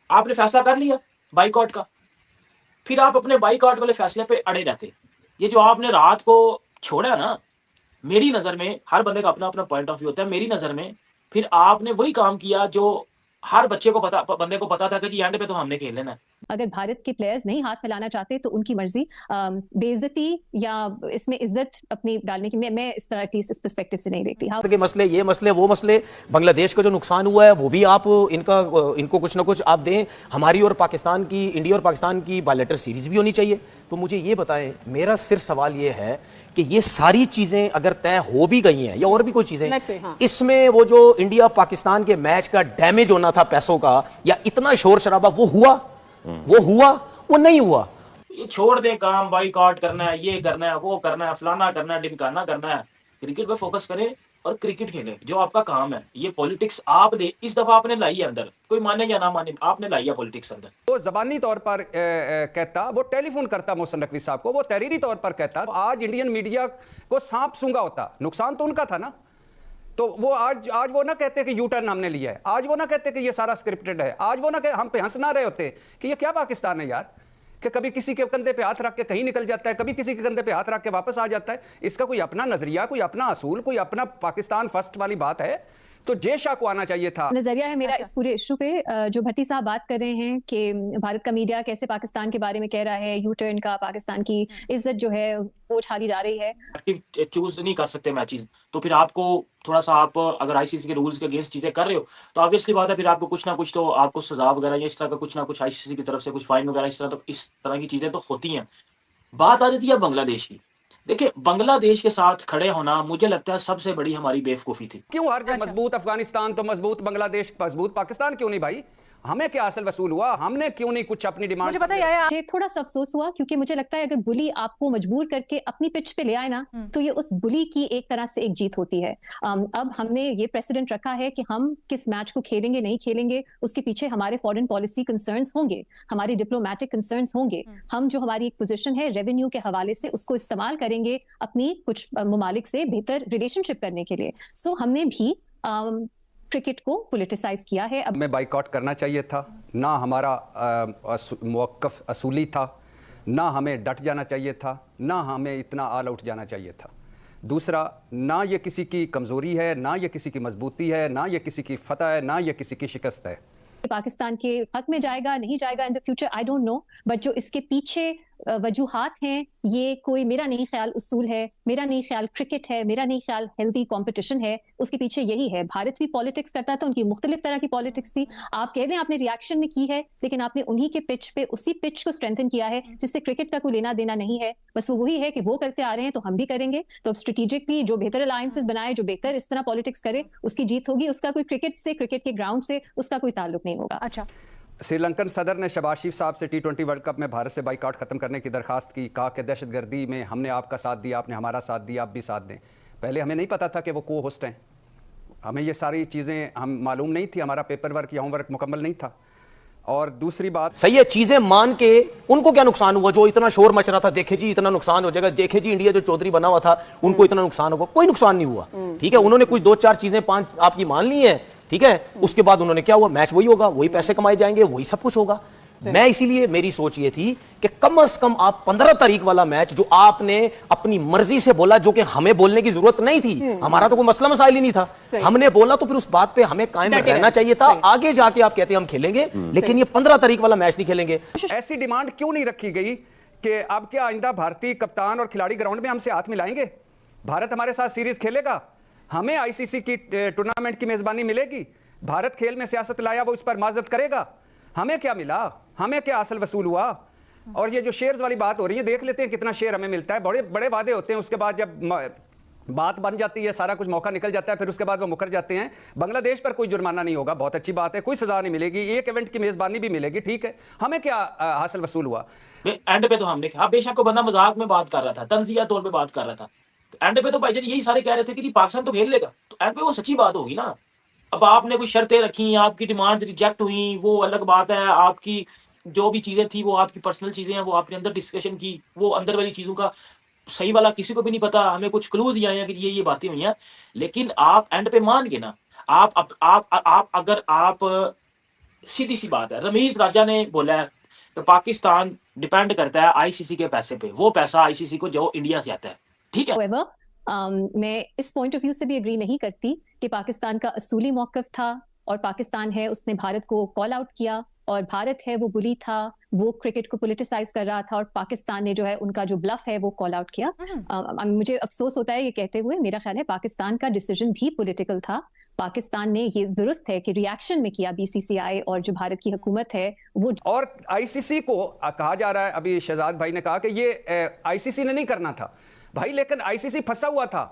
आपने फैसला कर लिया बाइकआउट का, फिर आप अपने बाइकआउट वाले फैसले पे अड़े रहते। ये जो आपने रात को छोड़ा ना, मेरी नज़र में हर बंदे का अपना-अपना पॉइंट ऑफ व्यू होता है। मेरी नज़र में फिर आपने वही काम किया जो हर बच्चे को पता बंदे को पता था कि जी एंड पे तो हमने खेल लेना है। अगर भारत के प्लेयर्स नहीं हाथ मिलाना चाहते तो उनकी मर्जी, बेइज्जती या इसमें इज्जत अपनी डालने की मैं इस तरह की इस पर्सपेक्टिव से नहीं देखती। हाँ, के मसले, ये मसले, वो मसले, बांग्लादेश का जो नुकसान हुआ है वो भी आप इनको कुछ ना कुछ आप दें। हमारी और पाकिस्तान की, इंडिया और पाकिस्तान की बायलैटरल सीरीज भी होनी चाहिए। तो मुझे ये बताएं, मेरा सिर्फ सवाल ये है कि ये सारी चीजें अगर तय हो भी गई हैं या और भी कोई चीजें, हाँ। इसमें वो जो इंडिया पाकिस्तान के मैच का डैमेज होना था पैसों का, या इतना शोर शराबा, वो हुआ? वो नहीं हुआ। ये छोड़ दें काम, बाइकआउट करना है, ये करना है, वो करना है, फलाना करना है, ढिमकाना करना है। क्रिकेट पे फोकस करें और क्रिकेट खेलें, जो आपका काम है। ये पॉलिटिक्स आपने इस दफा आपने लाई है अंदर, कोई माने या ना माने, आपने लाई है पॉलिटिक्स अंदर। वो जबानी तौर पर कहता, वो टेलीफोन करता मोहसिन नकवी साहब को, वो तहरीरी तौर पर कहता, आज इंडियन मीडिया को सांप सूंघा होता। नुकसान तो उनका था ना। तो वो आज वो ना कहते कि यू टर्न हमने लिया है, आज वो ना कहते कि ये सारा स्क्रिप्टेड है, आज वो ना कहते, हम पे हंस ना रहे होते कि ये क्या पाकिस्तान है यार, कि कभी किसी के कंधे पे हाथ रख के कहीं निकल जाता है, कभी किसी के कंधे पे हाथ रख के वापस आ जाता है। इसका कोई अपना नजरिया, कोई अपना असूल, कोई अपना पाकिस्तान फर्स्ट वाली बात है। तो जय शाह को आना चाहिए था। नजरिया है मेरा इस पूरे इशू पे। जो भट्टी साहब बात कर रहे हैं कि भारत का मीडिया कैसे पाकिस्तान के बारे में कह रहा है, यू टर्न का, पाकिस्तान की इज्जत जो है वो छाली जा रही है। एक्टिव चूज नहीं कर सकते मैचेस, तो फिर आपको थोड़ा सा, आप अगर आईसीसी के रूल्स के अगेंस्ट चीजें कर रहे हो तो ऑब्वियसली बात है फिर आपको कुछ ना कुछ तो आपको सजा वगैरह या इस तरह का कुछ ना कुछ आईसीसी की तरफ से कुछ फाइन वगैरह इस तरह की चीजें तो होती हैं। बात आ जाती है बांग्लादेश की। देखिए, बांग्लादेश के साथ खड़े होना मुझे लगता है सबसे बड़ी हमारी बेवकूफी थी। क्यों हर जगह मजबूत अफगानिस्तान तो मजबूत बांग्लादेश, मजबूत पाकिस्तान क्यों नहीं भाई? हमें क्या हासिल वसूल हुआ? हमने क्यों नहीं कुछ अपनी डिमांड? मुझे पता है मुझे थोड़ा सा अफसोस हुआ क्योंकि मुझे लगता है अगर बुली आपको मजबूर करके अपनी पिच पे ले आए ना, तो ये उस बुली की एक तरह से एक जीत होती है। अब हमने ये प्रेसिडेंट रखा है कि हम किस मैच को खेलेंगे नहीं खेलेंगे, उसके पीछे हमारे फॉरेन पॉलिसी कंसर्न्स होंगे, हमारे डिप्लोमेटिक कंसर्न्स होंगे। हम जो हमारी एक पोजीशन है रेवेन्यू के हवाले से, उसको इस्तेमाल करेंगे अपनी कुछ ममालिक से बेहतर रिलेशनशिप करने के लिए। सो हमने भी क्रिकेट को पॉलिटिसाइज किया है। अब हमें बाइकआउट करना चाहिए था ना, हमारा मौक़िफ़ असूली था ना, हमें डट जाना चाहिए था ना, हमें इतना ऑल आउट जाना चाहिए था। दूसरा, ना ये किसी की कमज़ोरी है, ना ये किसी की मजबूती है, ना ये किसी की फतह है, ना ये किसी की शिकस्त है। पाकिस्तान के हक में जाएगा नहीं जाएगा in the future I don't know, but जो इसके पीछे वजूहात हैं, ये कोई मेरा नहीं ख्याल उसूल है, मेरा नहीं ख्याल क्रिकेट है, मेरा नहीं ख्याल हेल्दी कंपटीशन है। उसके पीछे यही है। भारत भी पॉलिटिक्स करता था, उनकी मुख्तलिफ तरह की पॉलिटिक्स थी। आप कह दें आपने रिएक्शन में की है, लेकिन आपने उन्हीं के पिच पे उसी पिच को स्ट्रेंथन किया है जिससे क्रिकेट का कोई लेना देना नहीं है। बस वो वही है कि वो करते आ रहे हैं तो हम भी करेंगे। तो अब स्ट्रेटेजिकली जो बेहतर अलायंसेस बनाए, जो बेहतर इस तरह पॉलिटिक्स करे, उसकी जीत होगी। उसका कोई क्रिकेट से, क्रिकेट के ग्राउंड से उसका कोई ताल्लुक नहीं होगा। अच्छा, श्रीलंकन सदर ने शहबाज शरीफ साहब से T20 वर्ल्ड कप में भारत से बाइकआउट खत्म करने की दरखास्त की। कहा कि दहशतगर्दी में हमने आपका साथ दिया, आपने हमारा साथ दिया, आप भी साथ दें। पहले हमें नहीं पता था कि वो को होस्ट हैं, हमें ये सारी चीज़ें हम मालूम नहीं थी, हमारा पेपर वर्क या होमवर्क मुकम्मल नहीं था। और दूसरी बात, सही है, चीजें मान के उनको क्या नुकसान हुआ? जो इतना शोर मच रहा था, देखे जी इतना नुकसान हो जाएगा, देखे जी इंडिया जो चौधरी बना हुआ था उनको इतना नुकसान होगा, कोई नुकसान नहीं हुआ। ठीक है, उन्होंने कुछ 2-4 चीजें 5 आपकी मान ली है, ठीक है, उसके बाद उन्होंने क्या हुआ, मैच वही होगा, वही पैसे कमाए जाएंगे, वही सब कुछ होगा। मैं इसीलिए मेरी सोच ये थी कि कम से कम आप 15 तारीख वाला मैच जो आपने अपनी मर्जी से बोला, जो कि हमें बोलने की जरूरत नहीं थी, हमारा तो कोई मसला मसाइल ही नहीं था, हमने बोला तो फिर उस बात पे हमें कायम रहना चाहिए था। आगे जाके आप कहते हैं हम खेलेंगे, लेकिन ये 15 तारीख वाला मैच नहीं खेलेंगे। ऐसी डिमांड क्यों नहीं रखी गई कि अब क्या आइंदा भारतीय कप्तान और खिलाड़ी ग्राउंड में हमसे हाथ मिलाएंगे? भारत हमारे साथ सीरीज खेलेगा, हमें आईसीसी की टूर्नामेंट की मेजबानी मिलेगी, भारत खेल में सियासत लाया वो इस पर माजरत करेगा। हमें क्या मिला, हमें क्या हासिल वसूल हुआ? और ये जो शेयर्स वाली बात हो रही है, देख लेते हैं कितना शेयर हमें मिलता है। बड़े बड़े वादे होते हैं, उसके बाद जब बात बन जाती है, सारा कुछ मौका निकल जाता है, फिर उसके बाद वो मुकर जाते हैं। बांग्लादेश पर कोई जुर्माना नहीं होगा, बहुत अच्छी बात है, कोई सजा नहीं मिलेगी, एक इवेंट की मेजबानी भी मिलेगी, ठीक है, हमें क्या हासिल वसूल हुआ? एंड पे तो हमने, हाँ बेशक को बंदा मजाक में बात कर रहा था, तंजिया तौर पे बात कर रहा था, तो एंड पे तो भाईजान यही सारे कह रहे थे कि जी पाकिस्तान तो खेल लेगा, तो एंड पे वो सच्ची बात होगी ना। अब आपने कुछ शर्तें रखी, आपकी डिमांड्स रिजेक्ट हुई, वो अलग बात है। आपकी जो भी चीजें थी वो आपकी पर्सनल चीजें हैं, वो आपने अंदर डिस्कशन की, वो अंदर वाली चीजों का सही वाला किसी को भी नहीं पता। हमें कुछ क्लू दिए हैं कि ये बातें हुई हैं, लेकिन आप एंड पे मान गए ना। आप अगर आप सीधी सी बात है। रमीज राजा ने बोला है कि पाकिस्तान डिपेंड करता है आईसीसी के पैसे पे, वो पैसा आईसीसी को जो इंडिया से आता है, ठीक है। However, मैं इस पॉइंट ऑफ व्यू से भी एग्री नहीं करती कि पाकिस्तान का असूली मौकफ था और पाकिस्तान है उसने भारत को कॉल आउट किया और भारत है वो बुली था, वो क्रिकेट को पॉलिटिसाइज कर रहा था और पाकिस्तान ने जो है उनका जो ब्लफ है वो कॉल आउट किया। मुझे अफसोस होता है ये कहते हुए, मेरा ख्याल है पाकिस्तान का डिसीजन भी पॉलिटिकल था। पाकिस्तान ने ये दुरुस्त है कि रिएक्शन में किया बीसीसीआई और जो भारत की हुकूमत है वो। और आईसीसी को कहा जा रहा है, अभी शहजाद भाई ने कहा कि ये आईसीसी ने नहीं करना था भाई, लेकिन आईसीसी फंसा हुआ था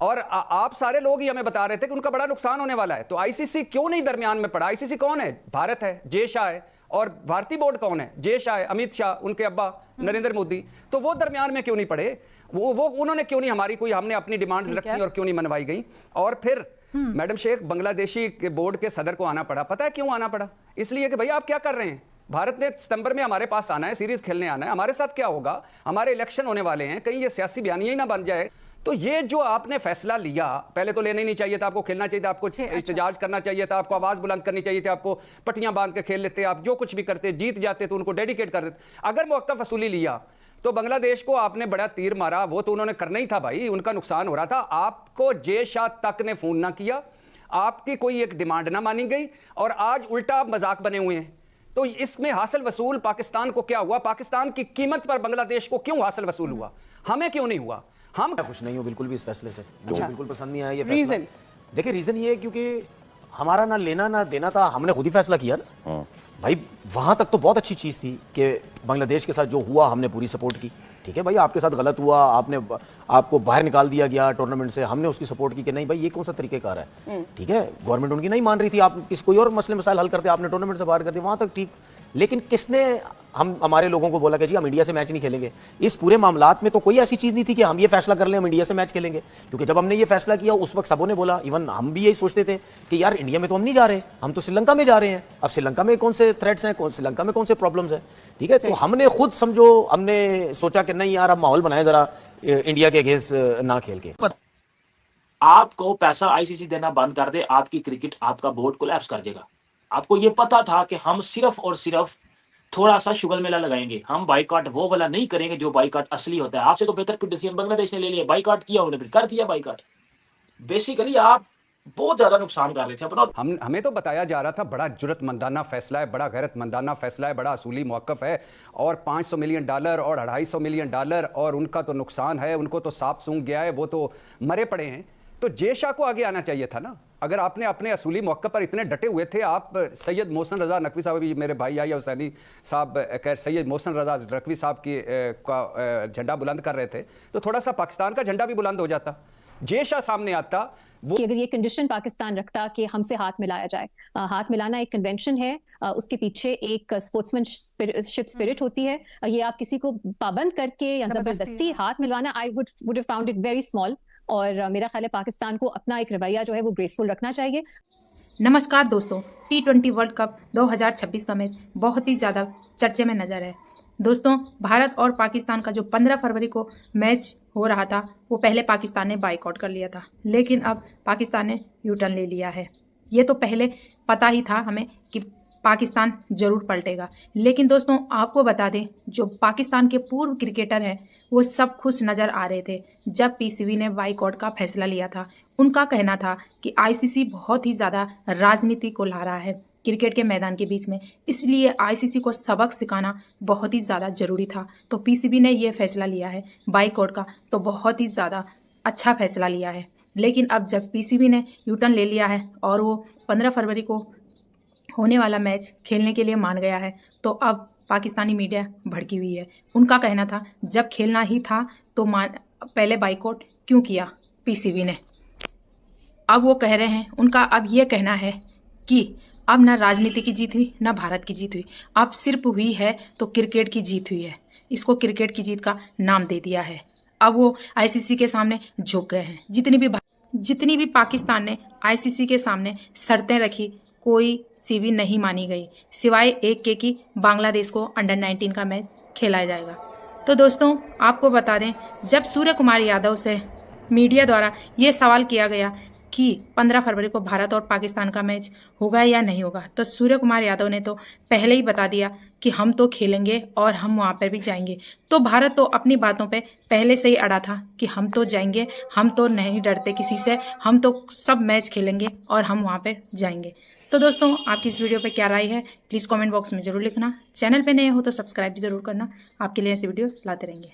और आप सारे लोग ही हमें बता रहे थे कि उनका बड़ा नुकसान होने वाला है। तो आईसीसी क्यों नहीं दरमियान में पड़ा? आईसीसी कौन है? भारत है, जय शाह है, और भारतीय बोर्ड कौन है? जय शाह है, अमित शाह, उनके अब्बा नरेंद्र मोदी। तो वो दरमियान में क्यों नहीं पड़े? वो उन्होंने क्यों नहीं हमारी कोई, हमने अपनी डिमांड्स रखी और क्यों नहीं मनवाई गई? और फिर मैडम शेख, बांग्लादेशी के बोर्ड के सदर को आना पड़ा। पता है क्यों आना पड़ा? इसलिए कि भाई आप क्या कर रहे हैं? भारत ने सितंबर में हमारे पास आना है, सीरीज खेलने आना है, हमारे साथ क्या होगा? हमारे इलेक्शन होने वाले हैं, कहीं ये सियासी बयानिया ही ना बन जाए। तो ये जो आपने फैसला लिया, पहले तो लेना ही नहीं चाहिए था, आपको खेलना चाहिए था, आपको एहतजाज करना चाहिए था, आपको आवाज बुलंद करनी चाहिए थी, आपको पट्टियां बांध के खेल लेते, आप जो कुछ भी करते, जीत जाते तो उनको डेडिकेट कर देते। अगर मौक़िफ़ वसूली लिया तो बांग्लादेश को आपने बड़ा तीर मारा, वो तो उन्होंने करना ही था भाई, उनका नुकसान हो रहा था। आपको जय शाह तक ने फोन ना किया, आपकी कोई एक डिमांड ना मानी गई, और आज उल्टा आप मजाक बने हुए हैं। तो इसमें हासिल वसूल पाकिस्तान को क्या हुआ? पाकिस्तान की कीमत पर बांग्लादेश को क्यों हासिल वसूल हुआ? हमें क्यों नहीं हुआ? हम खुश नहीं हो बिल्कुल भी इस फैसले से, मुझे बिल्कुल पसंद नहीं आया ये फैसला। देखिए रीजन ये है क्योंकि हमारा ना लेना ना देना था, हमने खुद ही फैसला किया ना भाई। वहां तक तो बहुत अच्छी चीज थी कि बांग्लादेश के साथ जो हुआ हमने पूरी सपोर्ट की। ठीक है भाई, आपके साथ गलत हुआ, आपको बाहर निकाल दिया गया टूर्नामेंट से, हमने उसकी सपोर्ट की कि नहीं भाई ये कौन सा तरीकेकार है। ठीक है, गवर्नमेंट उनकी नहीं मान रही थी, आप किसी कोई और मसले मसाइल हल करते, आपने टूर्नामेंट से बाहर कर दिया, वहां तक ठीक। लेकिन किसने हमारे लोगों को बोला कि जी हम इंडिया से मैच नहीं खेलेंगे? इस पूरे मामलात में तो कोई ऐसी चीज नहीं थी कि हम ये फैसला कर लें हम इंडिया से मैच खेलेंगे। क्योंकि जब हमने ये फैसला किया उस वक्त सबों ने बोला, इवन हम भी यही सोचते थे कि यार इंडिया में तो हम नहीं जा रहे, हम तो श्रीलंका में जा रहे हैं। अब श्रीलंका में कौन से थ्रेट्स हैं, श्रीलंका में कौन से प्रॉब्लम्स हैं? ठीक है, तो हमने खुद समझो, हमने सोचा कि नहीं यार अब माहौल बनाए जरा इंडिया के अगेंस्ट ना खेल के। आपको पैसा आईसीसी देना बंद कर दे, आपकी क्रिकेट, आपका बोर्ड कोलैप्स कर देगा। आपको ये पता था कि हम सिर्फ और सिर्फ थोड़ा सा शुगर मेला लगाएंगे, हम बाइकआउट वो वाला नहीं करेंगे जो बाइकआउट असली होता है। आपसे तो बेहतर डिसीजन बांग्लादेश ने ले लिया, बाइकआउट किया, उन्होंने फिर कर दिया बाइकआउट। बेसिकली आप बहुत ज्यादा नुकसान कर रहे थे अपना। हमें तो बताया जा रहा था बड़ा जुर्रतमंदाना फैसला है, बड़ा गैरतमंदाना फैसला है, बड़ा असूली मौक़िफ़ है, और $500 मिलियन और $250 मिलियन, और उनका तो नुकसान है, उनको तो सांप सूंघ गया है, वो तो मरे पड़े हैं। तो जय शाह को आगे आना चाहिए था ना। अगर आपने अपने असूली मौके पर इतने डटे हुए थे, आप सैयद मोहसिन रजा नकवी साहब, भी मेरे भाई या हुसैनी साहब खैर सैयद मोहसिन रजा नकवी साहब की का झंडा बुलंद कर रहे थे, तो थोड़ा सा पाकिस्तान का झंडा भी बुलंद हो जाता, जय शाह सामने आता। कि अगर ये कंडीशन पाकिस्तान रखता कि हमसे हाथ मिलाया जाए, हाथ मिलाना एक कन्वेंशन है, उसके पीछे एक स्पोर्ट्समैनशिप स्पिरिट होती है। ये आप किसी को पाबंद करके या जबरदस्ती हाथ मिलवाना, I would have found it very small. और मेरा ख्याल है पाकिस्तान को अपना एक रवैया जो है वो ग्रेसफुल रखना चाहिए। नमस्कार दोस्तों, T20 वर्ल्ड कप 2026 का मैच बहुत ही ज़्यादा चर्चे में नजर है। दोस्तों, भारत और पाकिस्तान का जो 15 फरवरी को मैच हो रहा था, वो पहले पाकिस्तान ने बाइकआउट कर लिया था, लेकिन अब पाकिस्तान ने यू टर्न ले लिया है। ये तो पहले पता ही था हमें कि पाकिस्तान जरूर पलटेगा। लेकिन दोस्तों, आपको बता दें, जो पाकिस्तान के पूर्व क्रिकेटर हैं वो सब खुश नज़र आ रहे थे जब पीसीबी ने बाइकआउट का फैसला लिया था। उनका कहना था कि आईसीसी बहुत ही ज़्यादा राजनीति को ला रहा है क्रिकेट के मैदान के बीच में, इसलिए आईसीसी को सबक सिखाना बहुत ही ज़्यादा ज़रूरी था। तो पीसीबी ने ये फैसला लिया है बाइकआउट का, तो बहुत ही ज़्यादा अच्छा फैसला लिया है। लेकिन अब जब पीसीबी ने यू टर्न ले लिया है और वो 15 फरवरी को होने वाला मैच खेलने के लिए मान गया है, तो अब पाकिस्तानी मीडिया भड़की हुई है। उनका कहना था जब खेलना ही था तो पहले बाइकआउट क्यों किया पीसीबी ने। अब वो कह रहे हैं, उनका अब ये कहना है कि अब ना राजनीति की जीत हुई ना भारत की जीत हुई, अब सिर्फ हुई है तो क्रिकेट की जीत हुई है। इसको क्रिकेट की जीत का नाम दे दिया है। अब वो आईसीसी के सामने झुक गए हैं। जितनी भी पाकिस्तान ने आईसीसी के सामने शर्तें रखी, कोई सी भी नहीं मानी गई, सिवाय एक के कि बांग्लादेश को अंडर 19 का मैच खेला जाएगा। तो दोस्तों, आपको बता दें, जब सूर्य कुमार यादव से मीडिया द्वारा ये सवाल किया गया कि 15 फरवरी को भारत और पाकिस्तान का मैच होगा या नहीं होगा, तो सूर्य कुमार यादव ने तो पहले ही बता दिया कि हम तो खेलेंगे और हम वहाँ पर भी जाएंगे। तो भारत तो अपनी बातों पे पहले से ही अड़ा था कि हम तो जाएंगे, हम तो नहीं डरते किसी से, हम तो सब मैच खेलेंगे और हम वहाँ पर जाएंगे। तो दोस्तों, आपकी इस वीडियो पे क्या राय है प्लीज़ कमेंट बॉक्स में ज़रूर लिखना। चैनल पे नए हो तो सब्सक्राइब भी ज़रूर करना, आपके लिए ऐसी वीडियो लाते रहेंगे।